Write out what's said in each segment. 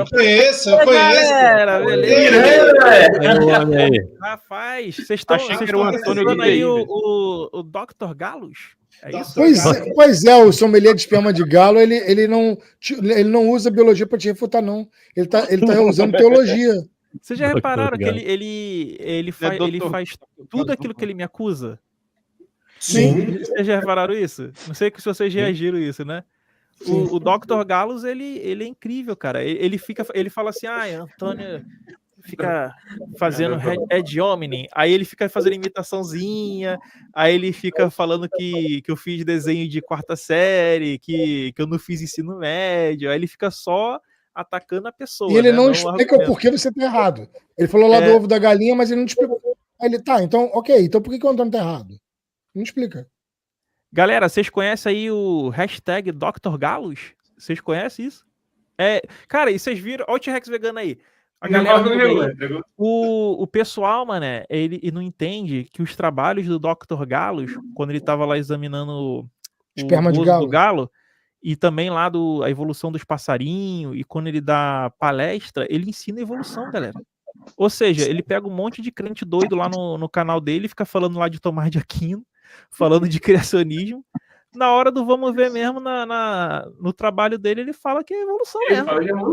Conheço. Galera, beleza? Rapaz, vocês estão vendo aí o Dr. Galos? É isso? Pois é, o sommelier de esperma de galo, ele não usa biologia para te refutar, não. Ele tá usando teologia. Vocês já repararam que ele faz tudo aquilo que ele me acusa? Sim. Vocês já repararam isso? Não sei se vocês reagiram a isso, né? O Dr. Galos, ele é incrível, cara. Ele fala assim, Antônio fica fazendo ad hominem, aí ele fica fazendo imitaçãozinha, aí ele fica falando que eu fiz desenho de quarta série, que eu não fiz ensino médio, aí ele fica só atacando a pessoa. E ele não explica o porquê você tá errado. Ele falou lá do ovo da galinha, mas ele não explicou. Aí ele, então, ok, então por que o Antônio tá errado? Não explica. Galera, vocês conhecem aí o hashtag Dr. Galos? Vocês conhecem isso? Cara, e vocês viram, olha o T-Rex vegano aí. A galera o pessoal, mané, ele não entende que os trabalhos do Dr. Galos, quando ele tava lá examinando o esperma de do galo, e também lá a evolução dos passarinhos, e quando ele dá palestra, ele ensina a evolução, galera. Ou seja, ele pega um monte de crente doido lá no canal dele, fica falando lá de Tomás de Aquino, falando de criacionismo. Na hora do vamos ver mesmo, no trabalho dele, ele fala que é evolução mesmo.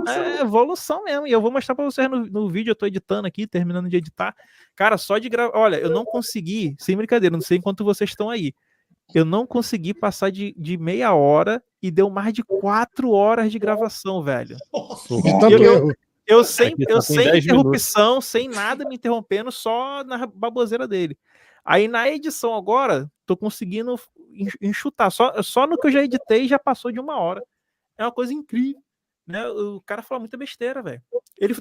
É evolução mesmo. E eu vou mostrar pra vocês no vídeo, eu tô editando aqui, terminando de editar. Cara, só de gravar. Olha, eu não consegui, sem brincadeira, não sei enquanto vocês estão aí. Eu não consegui passar de meia hora e deu mais de 4 horas de gravação, velho. Eu sem interrupção, sem nada me interrompendo, só na baboseira dele. Aí na edição agora, tô conseguindo enxutar. Só no que eu já editei já passou de 1 hora. É uma coisa incrível. Né? O cara fala muita besteira, velho.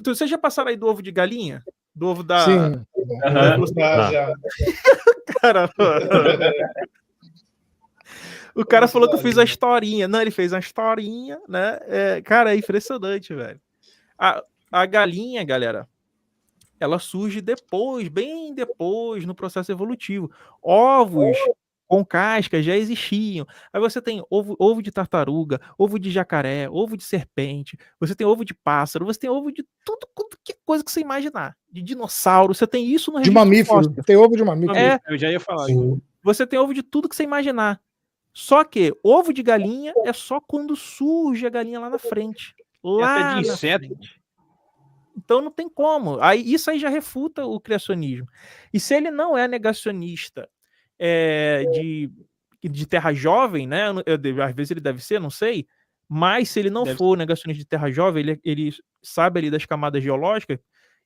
Vocês já passaram aí do ovo de galinha? Do ovo da... Sim. Já. Cara, o cara falou que eu fiz a historinha. Não, ele fez uma historinha, né? Cara, é impressionante, velho. A galinha, galera, ela surge depois, bem depois, no processo evolutivo. Ovos com cascas já existiam. Aí você tem ovo de tartaruga, ovo de jacaré, ovo de serpente, você tem ovo de pássaro, você tem ovo de tudo que coisa que você imaginar. De dinossauro, você tem isso no registro de mamífero. Fóssil. Tem ovo de mamífero. Eu já ia falar. Você tem ovo de tudo que você imaginar. Só que ovo de galinha é só quando surge a galinha lá na frente. Lá até de inseto. Então não tem como. Isso aí já refuta o criacionismo. E se ele não é negacionista de terra jovem, né? Às vezes ele deve ser, não sei. Mas se ele não for negacionista de terra jovem, ele sabe ali das camadas geológicas.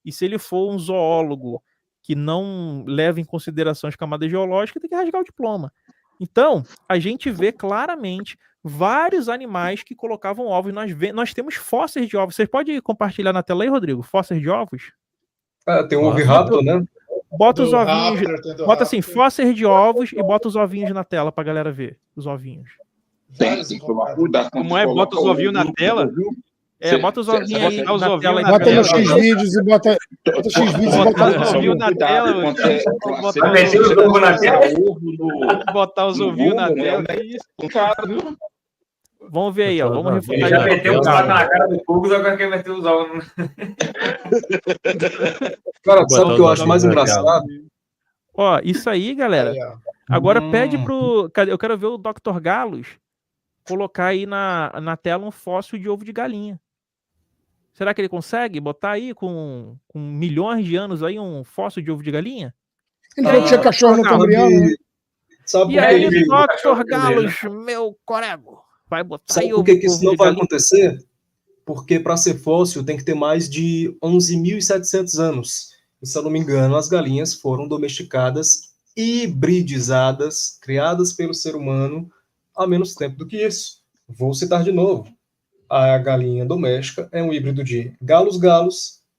E se ele for um zoólogo que não leva em consideração as camadas geológicas, tem que rasgar o diploma. Então, a gente vê claramente vários animais que colocavam ovos. Nós temos fósseis de ovos. Vocês podem compartilhar na tela aí, Rodrigo? Fósseis de ovos? Tem um oviraptor, né? Bota os ovinhos. Bota assim, fósseis de ovos e bota os ovinhos na tela pra galera ver. Os ovinhos. Como é? Bota os ovinhos na tela? Bota os ovinhos aí na tela. Bota no X-Vídeos e bota os X-Vídeos e bota os ovinhos na tela. Botar os ovinhos na tela. É isso. Vamos ver aí, ó. Vamos refutar. Já meteu os ovos na cara do Fugos, agora quer meter os ovos. Cara, sabe o que eu acho mais engraçado? Ó, isso aí, galera. Agora pede pro... Eu quero ver o Dr. Galos colocar aí na tela um fóssil de ovo de galinha. Será que ele consegue botar aí com milhões de anos aí um fóssil de ovo de galinha? Ele falou que tinha cachorro no Cambriano. E aí, Dr. Galos, meu corego, vai botar aí o ovo de galinha? Sabe por que isso não vai acontecer? Porque para ser fóssil tem que ter mais de 11.700 anos. E, se eu não me engano, as galinhas foram domesticadas, hibridizadas, criadas pelo ser humano há menos tempo do que isso. Vou citar de novo. A galinha doméstica é um híbrido de galos,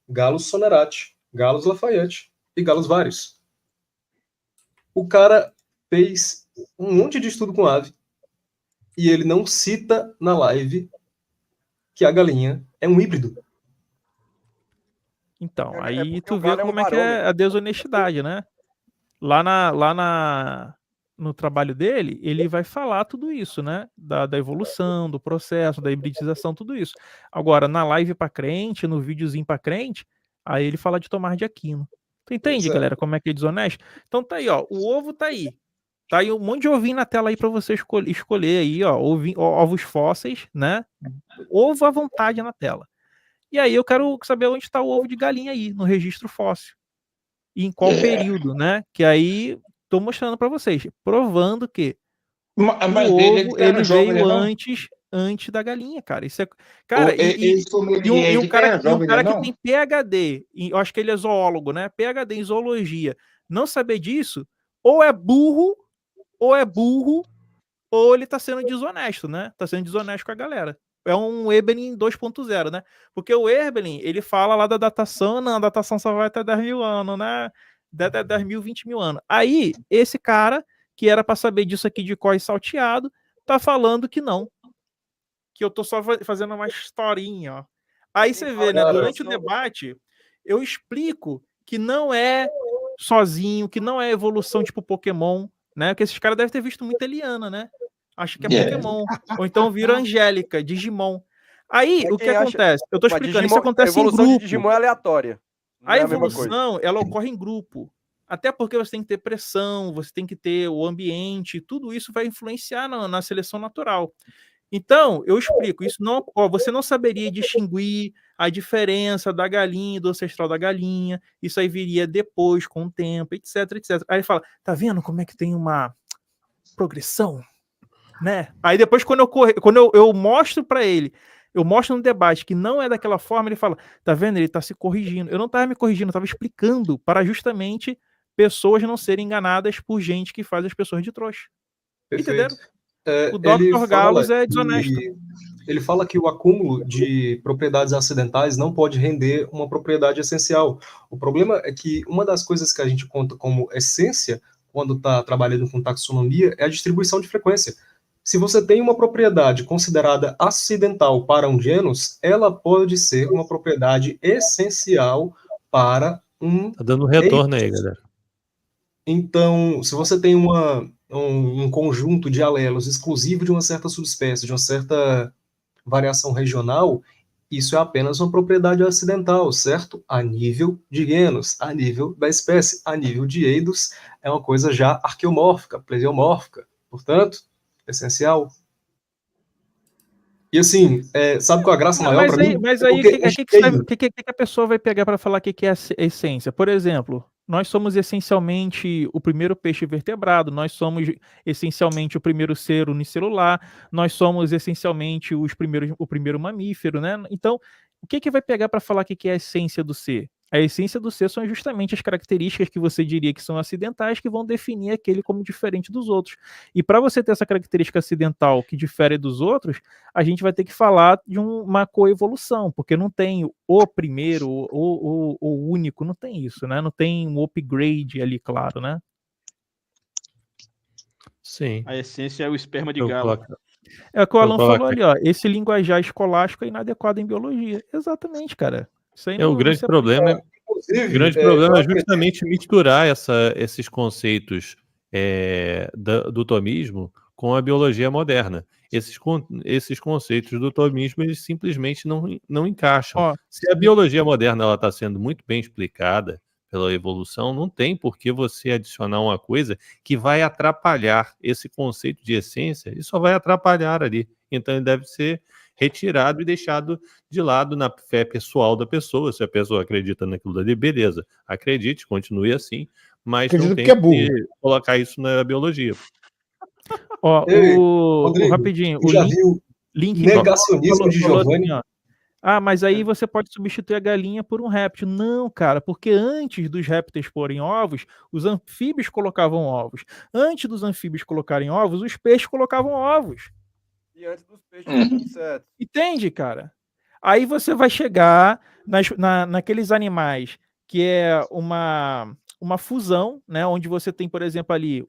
galos sonerati, galos lafayette e galos vários. O cara fez um monte de estudo com ave e ele não cita na live que a galinha é um híbrido. Então, aí tu vê como é que é a desonestidade, né? Lá no trabalho dele, ele vai falar tudo isso, né? Da evolução, do processo, da hibridização, tudo isso. Agora, na live pra crente, no videozinho pra crente, aí ele fala de Tomás de Aquino. Tu entende, Certo. galera, como é que é desonesto? Então tá aí, ó, o ovo tá aí. Tá aí um monte de ovinho na tela aí pra você escolher aí, ó, ovos fósseis, né? Ovo à vontade na tela. E aí eu quero saber onde está o ovo de galinha aí, no registro fóssil. E em qual período, né? Que aí tô mostrando para vocês, provando que Mas o ele ovo tá ele no jogo, veio não? antes da galinha, cara. Isso é, cara, Esse sommelier e um ele cara, tem jovem, que não? tem PhD, eu acho que ele é zoólogo, né? PhD em zoologia, não saber disso, ou é burro, ou ele tá sendo desonesto, né? Tá sendo desonesto com a galera. É um Eberlin 2.0, né? Porque o Eberlin, ele fala lá da datação, não, a datação só vai até 10 mil anos, né? 10 mil, 20 mil anos. Aí, esse cara, que era pra saber disso aqui de cós salteado, tá falando que não. Que eu tô só fazendo uma historinha, ó. Aí você vê, né? Durante o debate, eu explico que não é sozinho, que não é evolução tipo Pokémon, né? Porque esses caras devem ter visto muito Eliana, né? Acho que é Pokémon. Ou então vira Angélica, Digimon. Aí, o que acontece? Eu tô explicando, isso A acontece em evolução de grupo. Digimon é aleatória. Não A é a mesma coisa. evolução, ela ocorre em grupo. Até porque você tem que ter pressão, você tem que ter o ambiente, tudo isso vai influenciar na seleção natural. Então, eu explico, isso não, ó, você não saberia distinguir a diferença da galinha, do ancestral da galinha, isso aí viria depois, com o tempo, etc, etc. Aí ele fala, tá vendo como é que tem uma progressão, né? Aí depois, quando eu mostro para ele, eu mostro no debate que não é daquela forma, ele fala, tá vendo? Ele tá se corrigindo. Eu não tava me corrigindo, eu tava explicando para justamente pessoas não serem enganadas por gente que faz as pessoas de trouxa. Entenderam? Perfeito. O Dr. Galos é desonesto. Ele fala que o acúmulo de propriedades acidentais não pode render uma propriedade essencial. O problema é que uma das coisas que a gente conta como essência, quando está trabalhando com taxonomia, é a distribuição de frequência. Se você tem uma propriedade considerada acidental para um genus, ela pode ser uma propriedade essencial para um... Tá dando retorno aí, galera. Então, se você tem um conjunto de alelos exclusivo de uma certa subespécie, de uma certa variação regional, isso é apenas uma propriedade acidental, certo? A nível de genus, a nível da espécie, a nível de eidos, é uma coisa já arqueomórfica, plesiomórfica, portanto, essencial. E assim, sabe qual é a graça maior para mim? Mas aí, o que a pessoa vai pegar para falar que é a essência? Por exemplo, nós somos essencialmente o primeiro peixe vertebrado, nós somos essencialmente o primeiro ser unicelular, nós somos essencialmente o primeiro mamífero, né? Então, o que vai pegar para falar que é a essência do ser? A essência do ser são justamente as características que você diria que são acidentais que vão definir aquele como diferente dos outros. E para você ter essa característica acidental que difere dos outros, a gente vai ter que falar de uma coevolução, porque não tem o primeiro, o único, não tem isso, né? Não tem um upgrade ali, claro, né? Sim. A essência é o esperma de galo. É o que o Alan falou ali, ó. Esse linguajar escolástico é inadequado em biologia. Exatamente, cara. Isso aí o grande problema é justamente misturar esses conceitos do tomismo com a biologia moderna. Esses conceitos do tomismo, eles simplesmente não encaixam. Se a biologia moderna está sendo muito bem explicada pela evolução, não tem por que você adicionar uma coisa que vai atrapalhar esse conceito de essência, e só vai atrapalhar ali. Então ele deve ser retirado e deixado de lado na fé pessoal da pessoa. Se a pessoa acredita naquilo ali, beleza, acredite, continue assim, mas não tem que colocar isso na biologia. Ó, Rodrigo, rapidinho, o link negacionismo de Giovanni. Assim, ó, mas aí você pode substituir a galinha por um réptil. Não, cara, porque antes dos répteis porem ovos, os anfíbios colocavam ovos. Antes dos anfíbios colocarem ovos, os peixes colocavam ovos. E antes dos peixes insetos. Entende, cara? Aí você vai chegar naqueles animais que é uma fusão, né? Onde você tem, por exemplo, ali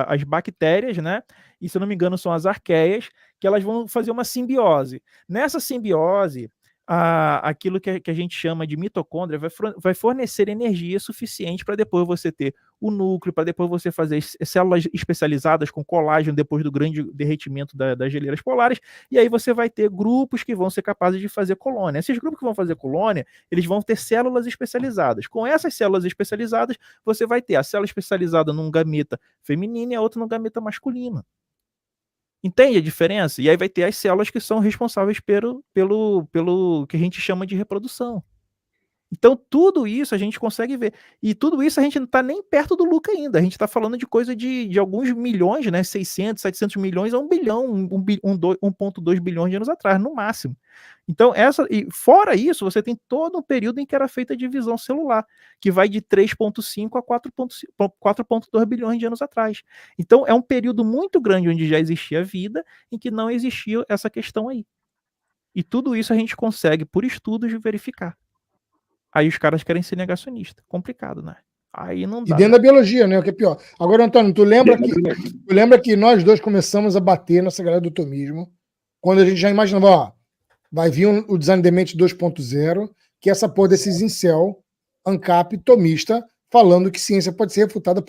as bactérias, né? E se eu não me engano, são as arqueias, que elas vão fazer uma simbiose. Nessa simbiose, aquilo que a gente chama de mitocôndria vai fornecer energia suficiente para depois você ter o núcleo, para depois você fazer células especializadas com colágeno depois do grande derretimento das geleiras polares, e aí você vai ter grupos que vão ser capazes de fazer colônia. Esses grupos que vão fazer colônia, eles vão ter células especializadas. Com essas células especializadas, você vai ter a célula especializada num gameta feminino e a outra num gameta masculino. Entende a diferença? E aí vai ter as células que são responsáveis pelo que a gente chama de reprodução. Então, tudo isso a gente consegue ver. E tudo isso a gente não está nem perto do lucro ainda. A gente está falando de coisa de alguns milhões, né? 600, 700 milhões a 1 bilhão, 1,2 bilhões de anos atrás, no máximo. Então, e fora isso, você tem todo um período em que era feita a divisão celular, que vai de 3,5 a 4,2 bilhões de anos atrás. Então, é um período muito grande onde já existia vida, em que não existia essa questão aí. E tudo isso a gente consegue, por estudos, verificar. Aí os caras querem ser negacionistas. Complicado, né? Aí não dá. E dentro da biologia, né? O que é pior. Agora, Antônio, tu lembra que nós dois começamos a bater nessa galera do tomismo, quando a gente já imaginava, ó, vai vir o Design Demente 2.0, que é essa porra desses incel, ANCAP, tomista, falando que ciência pode ser refutada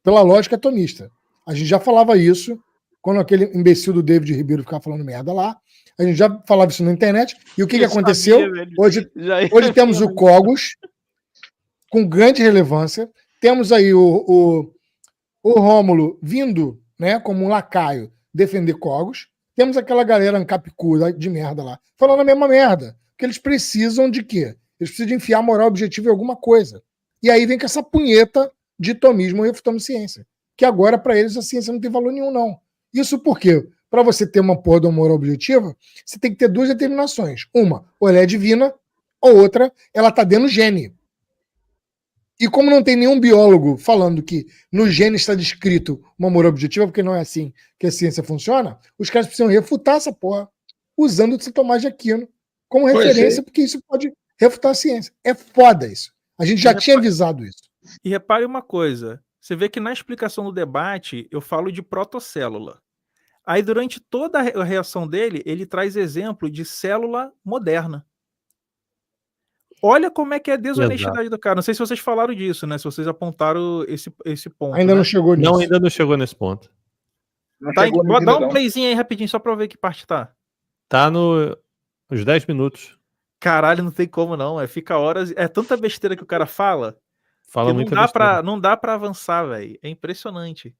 pela lógica tomista. A gente já falava isso quando aquele imbecil do David Ribeiro ficava falando merda lá. A gente já falava isso na internet. E o que aconteceu? Hoje temos o Cogos, com grande relevância. Temos aí o Rômulo vindo, né, como um lacaio, defender Cogos. Temos aquela galera ancapicuda de merda lá, falando a mesma merda. Porque eles precisam de quê? Eles precisam de enfiar moral objetivo em alguma coisa. E aí vem com essa punheta de tomismo refutando ciência. Que agora, para eles, a ciência não tem valor nenhum, não. Isso por quê? Para você ter uma porra de uma moral objetiva, você tem que ter duas determinações. Uma, ou ela é divina, ou outra, ela está dentro do gene. E como não tem nenhum biólogo falando que no gene está descrito uma moral objetiva, porque não é assim que a ciência funciona, os caras precisam refutar essa porra usando o São Tomás de Aquino como referência, porque isso pode refutar a ciência. É foda isso. A gente já tinha avisado isso. E repare uma coisa, você vê que na explicação do debate eu falo de protocélula. Aí, durante toda a reação dele, ele traz exemplo de célula moderna. Olha como é que é a desonestidade do cara. Não sei se vocês falaram disso, né? Se vocês apontaram esse ponto. Ainda não chegou nisso. Não, ainda não chegou nesse ponto. Dá um playzinho aí rapidinho, só pra ver que parte tá. Tá nos 10 minutos. Caralho, não tem como não. Fica horas. É tanta besteira que o cara fala. Fala muito besteira. Não dá pra avançar, velho. É impressionante.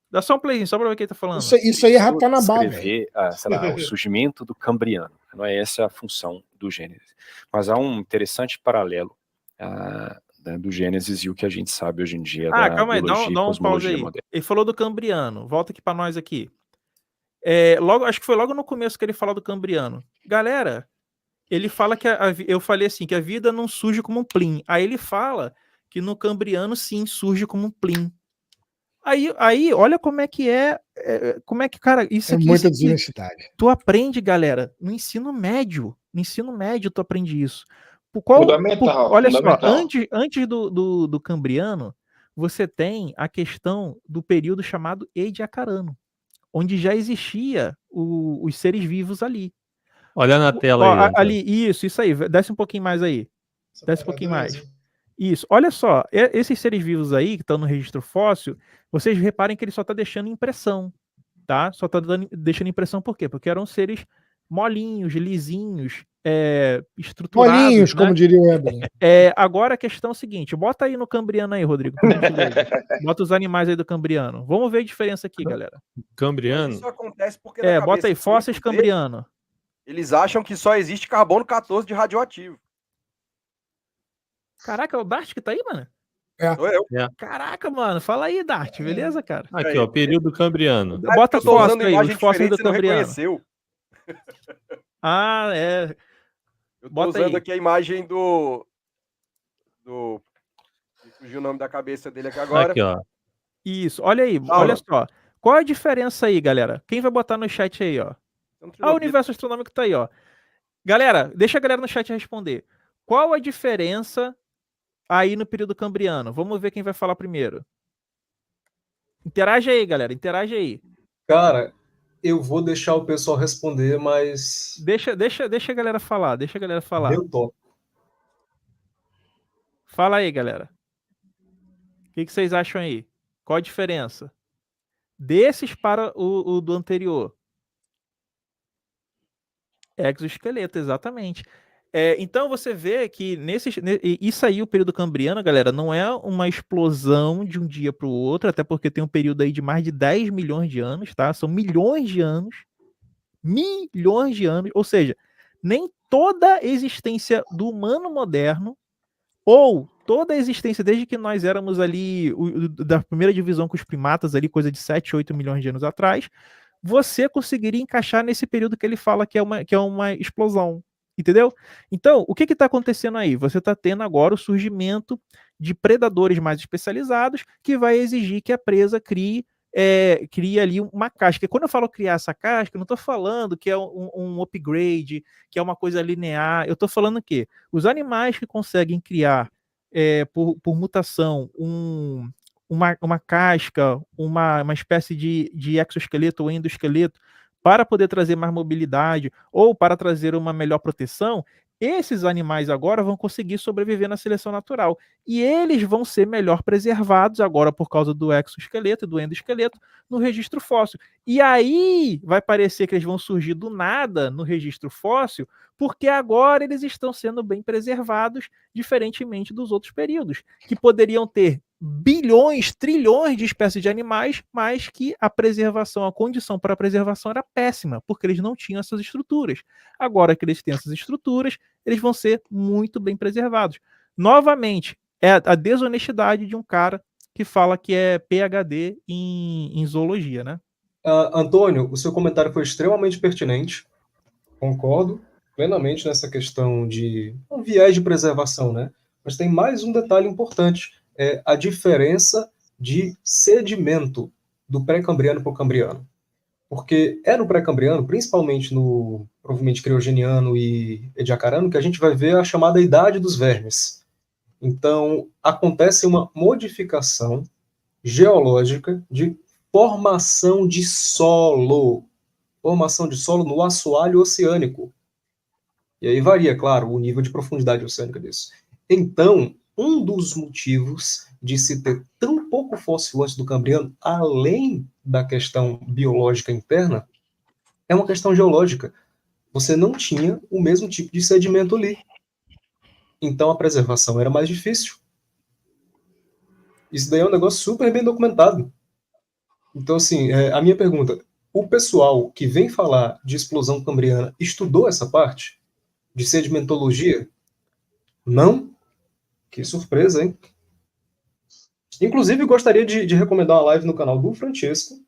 Dá só um playzinho, só pra ver o que ele tá falando. Isso aí é Ratanabá, velho. Descrever, sei lá, o surgimento do Cambriano. Não é essa a função do Gênesis. Mas há um interessante paralelo do Gênesis e o que a gente sabe hoje em dia da calma aí, biologia dá um pause aí. moderna. Ele falou do Cambriano. Volta aqui pra nós aqui. Acho que foi logo no começo que ele falou do Cambriano. Galera, ele fala que eu falei assim, que a vida não surge como um plim. Aí ele fala que no Cambriano sim surge como um plim. Aí, olha como é que como é que, cara, isso aqui... muita desonestidade. Tu aprende, galera, no ensino médio. No ensino médio tu aprende isso. Olha só, antes do Cambriano, você tem a questão do período chamado Ediacarano, onde já existia os seres vivos ali. Olha na tela aí. Ali, isso aí. Desce um pouquinho mais aí. Desce um pouquinho mais. Isso, olha só, esses seres vivos aí que estão no registro fóssil, vocês reparem que ele só está deixando impressão, tá? Só está deixando impressão por quê? Porque eram seres molinhos, lisinhos, estruturados. Molinhos, né? Como diria o Eben. Agora a questão é a seguinte, bota aí no Cambriano aí, Rodrigo. Bota os animais aí do Cambriano. Vamos ver a diferença aqui, galera. Cambriano? Isso acontece porque bota aí, fósseis Cambriano. Eles acham que só existe carbono 14 de radioativo. Caraca, é o Dart que tá aí, mano? Sou eu. Caraca, mano, fala aí, Dart, beleza, cara? Aqui, ó, período Cambriano. Bota fóssil aí, os fósseis do Cambriano. Eu tô usando aqui a imagem do... Fugiu o nome da cabeça dele aqui agora. Aqui, ó. Isso, olha aí, olha só. Qual a diferença aí, galera? Quem vai botar no chat aí, ó? O universo astronômico tá aí, ó. Galera, deixa a galera no chat responder. Qual a diferença aí no período Cambriano? Vamos ver quem vai falar primeiro. Interage aí, galera. Interage aí. Cara, Eu vou deixar o pessoal responder, mas... Deixa a galera falar, Deu top. Fala aí, galera. O que vocês acham aí? Qual a diferença desses para o do anterior? Exoesqueleto, exatamente. Então você vê que isso aí, o período cambriano, galera, não é uma explosão de um dia para o outro, até porque tem um período aí de mais de 10 milhões de anos, tá? São milhões de anos, ou seja, nem toda a existência do humano moderno, ou toda a existência desde que nós éramos ali da primeira divisão com os primatas ali, coisa de 7, 8 milhões de anos atrás, você conseguiria encaixar nesse período que ele fala que é uma explosão, entendeu? Então, o que está acontecendo aí? Você está tendo agora o surgimento de predadores mais especializados que vai exigir que a presa crie ali uma casca. E quando eu falo criar essa casca, eu não estou falando que é um upgrade, que é uma coisa linear. Eu estou falando que os animais que conseguem criar por mutação uma casca, uma espécie de exoesqueleto ou endoesqueleto para poder trazer mais mobilidade ou para trazer uma melhor proteção, esses animais agora vão conseguir sobreviver na seleção natural. E eles vão ser melhor preservados agora por causa do exoesqueleto e do endoesqueleto no registro fóssil. E aí vai parecer que eles vão surgir do nada no registro fóssil, porque agora eles estão sendo bem preservados, diferentemente dos outros períodos, que poderiam ter bilhões, trilhões de espécies de animais, mas que a condição para a preservação era péssima, porque eles não tinham essas estruturas. Agora que eles têm essas estruturas, eles vão ser muito bem preservados. Novamente, é a desonestidade de um cara que fala que é PhD em zoologia, né? Antônio, o seu comentário foi extremamente pertinente. Concordo plenamente nessa questão de um viés de preservação, né? Mas tem mais um detalhe importante, é a diferença de sedimento do pré-cambriano para o cambriano. Porque é no pré-cambriano, principalmente no provavelmente criogeniano e ediacarano, que a gente vai ver a chamada idade dos vermes. Então, acontece uma modificação geológica de formação de solo no assoalho oceânico. E aí varia, claro, o nível de profundidade oceânica disso. Então, um dos motivos de se ter tão pouco fóssil antes do Cambriano, além da questão biológica interna, é uma questão geológica. Você não tinha o mesmo tipo de sedimento ali. Então, a preservação era mais difícil. Isso daí é um negócio super bem documentado. Então, assim, a minha pergunta, o pessoal que vem falar de explosão cambriana estudou essa parte de sedimentologia? Não? Que surpresa, hein? Inclusive, gostaria de recomendar uma live no canal do Francesco,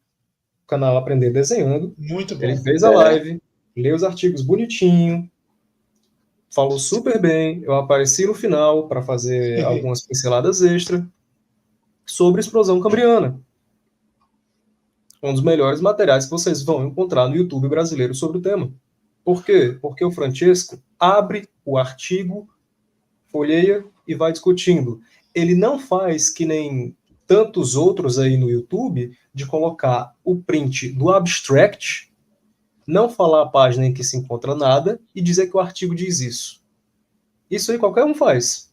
canal Aprender Desenhando. Muito bom. Ele fez a live, leu os artigos bonitinho, falou super bem. Eu apareci no final para fazer algumas pinceladas extra sobre explosão cambriana. Um dos melhores materiais que vocês vão encontrar no YouTube brasileiro sobre o tema. Por quê? Porque o Francesco abre o artigo, folheia e vai discutindo. Ele não faz que nem tantos outros aí no YouTube, de colocar o print do abstract, não falar a página em que se encontra nada e dizer que o artigo diz isso. Isso aí qualquer um faz.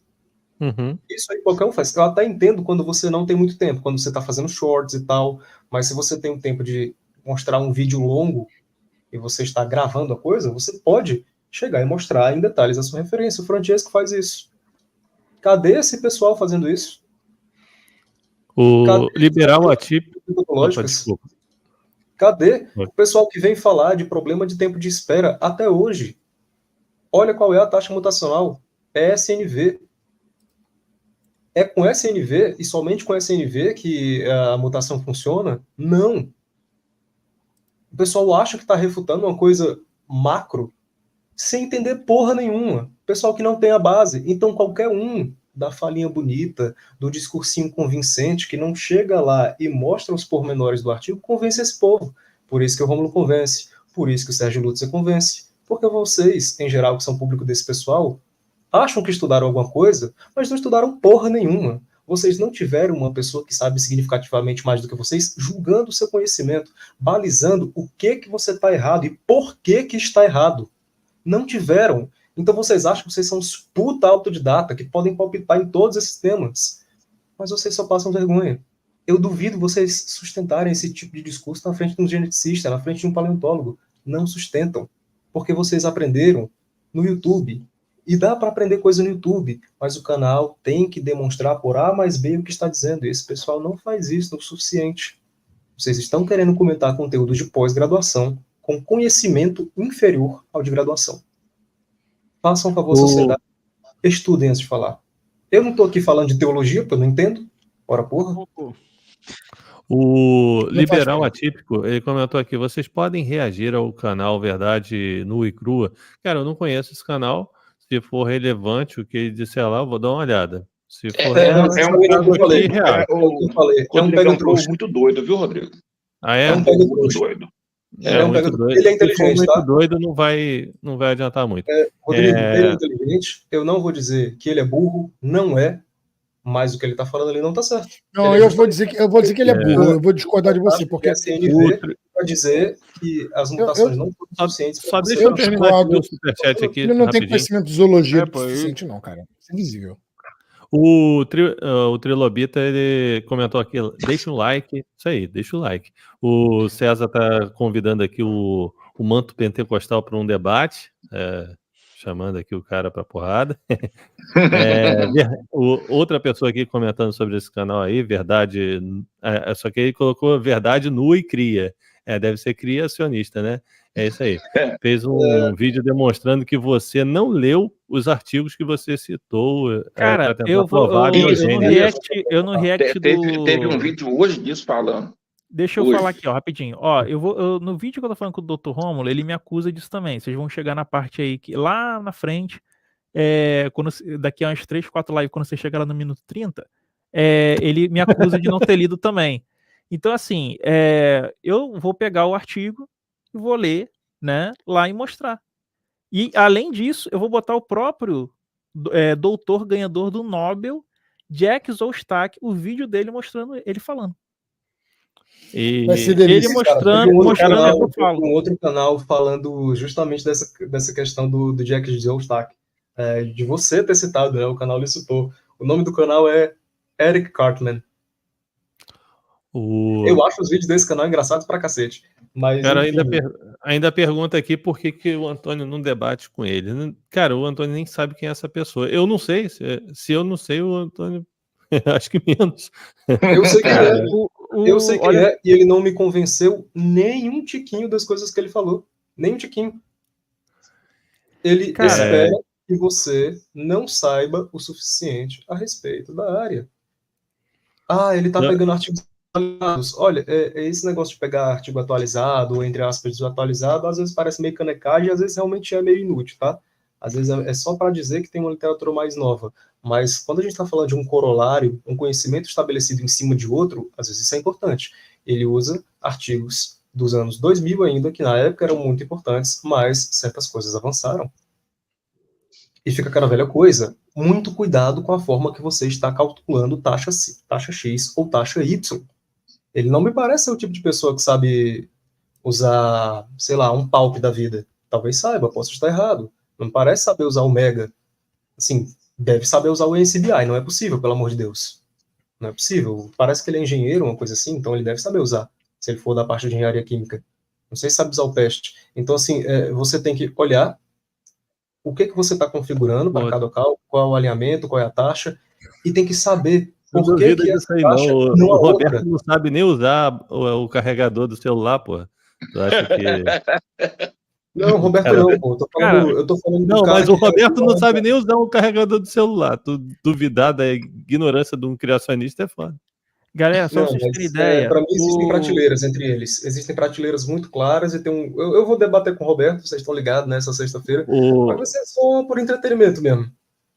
Isso aí qualquer um faz. Eu até entendo quando você não tem muito tempo, quando você está fazendo shorts e tal, mas se você tem um tempo de mostrar um vídeo longo e você está gravando a coisa, você pode chegar e mostrar em detalhes a sua referência. O Francesco faz isso. Cadê esse pessoal fazendo isso? O liberal atípico. Cadê o pessoal que vem falar de problema de tempo de espera até hoje? Olha qual é a taxa mutacional. É SNV. É com SNV, e somente com SNV, que a mutação funciona? Não. O pessoal acha que está refutando uma coisa macro, sem entender porra nenhuma. Pessoal que não tem a base. Então, qualquer um da falinha bonita, do discursinho convincente, que não chega lá e mostra os pormenores do artigo, convence esse povo. Por isso que o Rômulo convence, por isso que o Sérgio Lutzer convence. Porque vocês, em geral, que são público desse pessoal, acham que estudaram alguma coisa, mas não estudaram porra nenhuma. vocês não tiveram uma pessoa que sabe significativamente mais do que vocês, julgando o seu conhecimento, balizando o que você está errado e por que está errado. Não tiveram. Então vocês acham que vocês são uns puta autodidata, que podem palpitar em todos esses temas, mas vocês só passam vergonha. Eu duvido vocês sustentarem esse tipo de discurso na frente de um geneticista, na frente de um paleontólogo. Não sustentam, porque vocês aprenderam no YouTube. E dá para aprender coisa no YouTube, mas o canal tem que demonstrar por A mais B o que está dizendo. E esse pessoal não faz isso o suficiente. Vocês estão querendo comentar conteúdo de pós-graduação com conhecimento inferior ao de graduação. Façam um favor à sociedade. Estudem antes de falar. Eu não estou aqui falando de teologia, porque eu não entendo. Ora porra. O Liberal Atípico, ele comentou aqui, vocês podem reagir ao canal Verdade Nua e Crua? Cara, eu não conheço esse canal. Se for relevante o que ele disser lá, eu vou dar uma olhada. Se for relevante, é um pega-trouxa muito doido, viu, Rodrigo? Ah, é? É um pega-trouxa doido. Muito doido. Ele é inteligente, Se for tá? muito doido, não vai adiantar muito. Rodrigo, ele é inteligente. Eu não vou dizer que ele é burro, não é. Mas o que ele está falando ali não está certo. Não, eu vou dizer que ele é burro. Eu vou discordar de você, porque a CNV para dizer que as mutações não são suficientes. Só deixa eu terminar o superchat aqui. Ele não tem conhecimento de zoologia pô, suficiente, não, cara. Isso é invisível. O Trilobita, ele comentou aqui, deixa um like, isso aí, deixa o like. O César tá convidando aqui o manto pentecostal para um debate, chamando aqui o cara para porrada. Outra pessoa aqui comentando sobre esse canal aí, verdade, só que ele colocou verdade nua e cria. Deve ser criacionista, né? É isso aí. Fez um vídeo demonstrando que você não leu os artigos que você citou. Cara, eu no react teve um vídeo hoje disso falando. Deixa eu falar aqui, ó, rapidinho. Ó, no vídeo que eu tô falando com o Dr. Rômulo, ele me acusa disso também. Vocês vão chegar na parte aí que lá na frente, daqui a umas 3, 4 lives, quando você chegar lá no minuto 30, ele me acusa de não ter lido também. Então, assim, eu vou pegar o artigo e vou ler, né, lá e mostrar. E, além disso, eu vou botar o próprio doutor ganhador do Nobel, Jack Szostak, o vídeo dele mostrando ele falando. E ele mostrando eu falo. Um outro canal falando justamente dessa questão do Jack Szostak, de você ter citado, né? O canal lhe citou. O nome do canal é Eric Cartman. Eu acho os vídeos desse canal engraçados pra cacete. Mas, cara, ainda pergunta aqui por que o Antônio não debate com ele. Cara, o Antônio nem sabe quem é essa pessoa. Eu não sei. Se eu não sei, o Antônio acho que menos. Eu sei que eu sei que e ele não me convenceu nem um tiquinho das coisas que ele falou. Nem um tiquinho. Ele espera que você não saiba o suficiente a respeito da área. Ele tá pegando artigos atualizados. Olha, esse negócio de pegar artigo atualizado, ou entre aspas, desatualizado, às vezes parece meio canecagem, às vezes realmente é meio inútil, tá? Às vezes é só para dizer que tem uma literatura mais nova. Mas quando a gente está falando de um corolário, um conhecimento estabelecido em cima de outro, às vezes isso é importante. Ele usa artigos dos anos 2000 ainda, que na época eram muito importantes, mas certas coisas avançaram. E fica aquela velha coisa, muito cuidado com a forma que você está calculando taxa X ou taxa Y. Ele não me parece ser o tipo de pessoa que sabe usar, sei lá, um palp da vida. Talvez saiba, posso estar errado. Não parece saber usar o Mega. Assim, deve saber usar o NCBI, não é possível, pelo amor de Deus. Não é possível. Parece que ele é engenheiro, uma coisa assim, então ele deve saber usar, se ele for da parte de engenharia química. Não sei se sabe usar o PEST. Então, assim, você tem que olhar o que você está configurando para cada cálculo, qual é o alinhamento, qual é a taxa, e tem que saber por que essa taxa não o Roberto não sabe nem usar o carregador do celular, pô. Tu acha que... Não, Roberto não, pô. Eu tô falando não, mas o Roberto não sabe nem usar o carregador do celular. Tu duvidar da ignorância de um criacionista é foda. Galera, só vocês terem ideia. Para mim existem prateleiras entre eles. Existem prateleiras muito claras e tem eu vou debater com o Roberto, vocês estão ligados nessa sexta-feira. Mas vai ser só por entretenimento mesmo.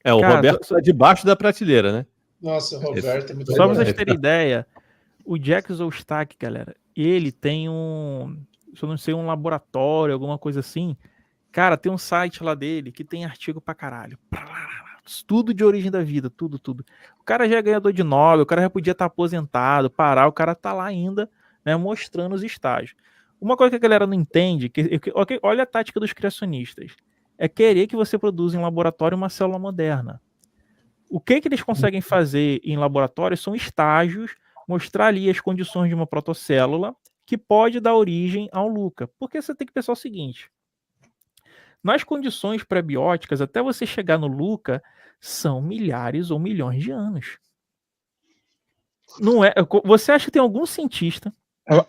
O Roberto está debaixo da prateleira, né? Nossa, o Roberto é muito legal. Só pra vocês terem ideia, o Jack Szostak, galera, ele tem se eu não sei, um laboratório, alguma coisa assim. Cara, tem um site lá dele que tem artigo pra caralho. tudo de origem da vida, tudo. O cara já é ganhador de Nobel, o cara já podia estar aposentado, parar, o cara tá lá ainda, né, mostrando os estágios. Uma coisa que a galera não entende, olha a tática dos criacionistas, é querer que você produza em laboratório uma célula moderna. O que eles conseguem fazer em laboratório são estágios, mostrar ali as condições de uma protocélula que pode dar origem ao LUCA. Porque você tem que pensar o seguinte, nas condições pré-bióticas, até você chegar no LUCA, são milhares ou milhões de anos. Não é? Você acha que tem algum cientista?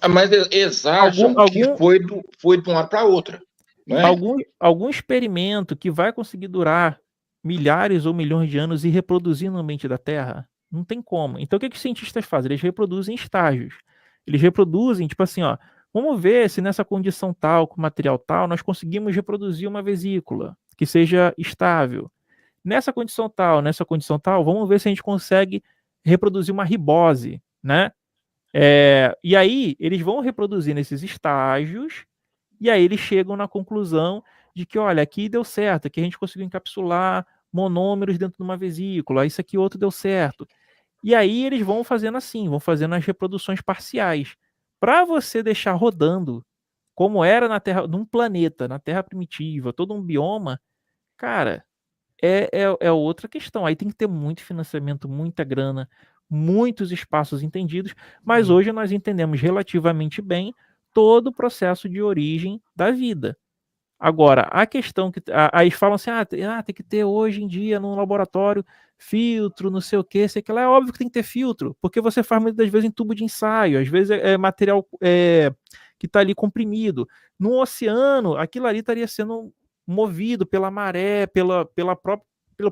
Mas eles acham que foi de uma hora para outra. Não é? Algum experimento que vai conseguir durar milhares ou milhões de anos e reproduzir no ambiente da Terra? Não tem como. Então o que os cientistas fazem? Eles reproduzem estágios. Eles reproduzem, tipo assim, ó, vamos ver se nessa condição tal, com material tal, nós conseguimos reproduzir uma vesícula que seja estável. Nessa condição tal, vamos ver se a gente consegue reproduzir uma ribose, né? E aí, eles vão reproduzir nesses estágios, e aí eles chegam na conclusão de que, olha, aqui deu certo, aqui a gente conseguiu encapsular monômeros dentro de uma vesícula, isso aqui outro deu certo. E aí eles vão fazendo assim, vão fazendo as reproduções parciais. Para você deixar rodando, como era na Terra, num planeta, na Terra primitiva, todo um bioma, cara, é outra questão. Aí tem que ter muito financiamento, muita grana, muitos espaços entendidos, mas hoje nós entendemos relativamente bem todo o processo de origem da vida. Agora, a questão que aí falam assim, tem que ter hoje em dia no laboratório filtro, não sei o que, sei que lá, é óbvio que tem que ter filtro, porque você faz muitas das vezes em tubo de ensaio, às vezes é material que está ali comprimido. No oceano, aquilo ali estaria sendo movido pela maré, pelo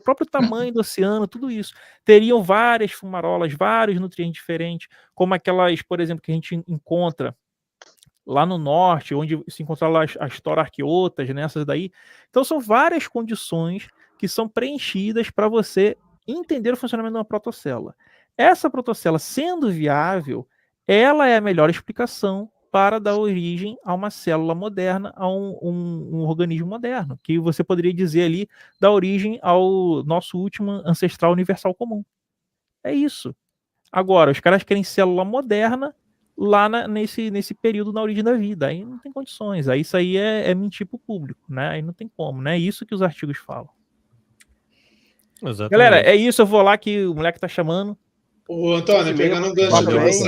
próprio tamanho do oceano, tudo isso. Teriam várias fumarolas, vários nutrientes diferentes, como aquelas, por exemplo, que a gente encontra lá no norte, onde se encontram lá as torarqueotas, né, essas daí. Então são várias condições que são preenchidas para você entender o funcionamento de uma protocélula. Essa protocélula, sendo viável, ela é a melhor explicação para dar origem a uma célula moderna, a um organismo moderno, que você poderia dizer ali, dar origem ao nosso último ancestral universal comum. É isso. Agora, os caras querem célula moderna lá nesse período na origem da vida. Aí não tem condições. Aí isso aí é mentir pro público, né? Aí não tem como, né? É isso que os artigos falam. Exatamente. Galera, é isso. Eu vou lá que o moleque tá chamando. Ô, Antônio, pegando um gancho de você,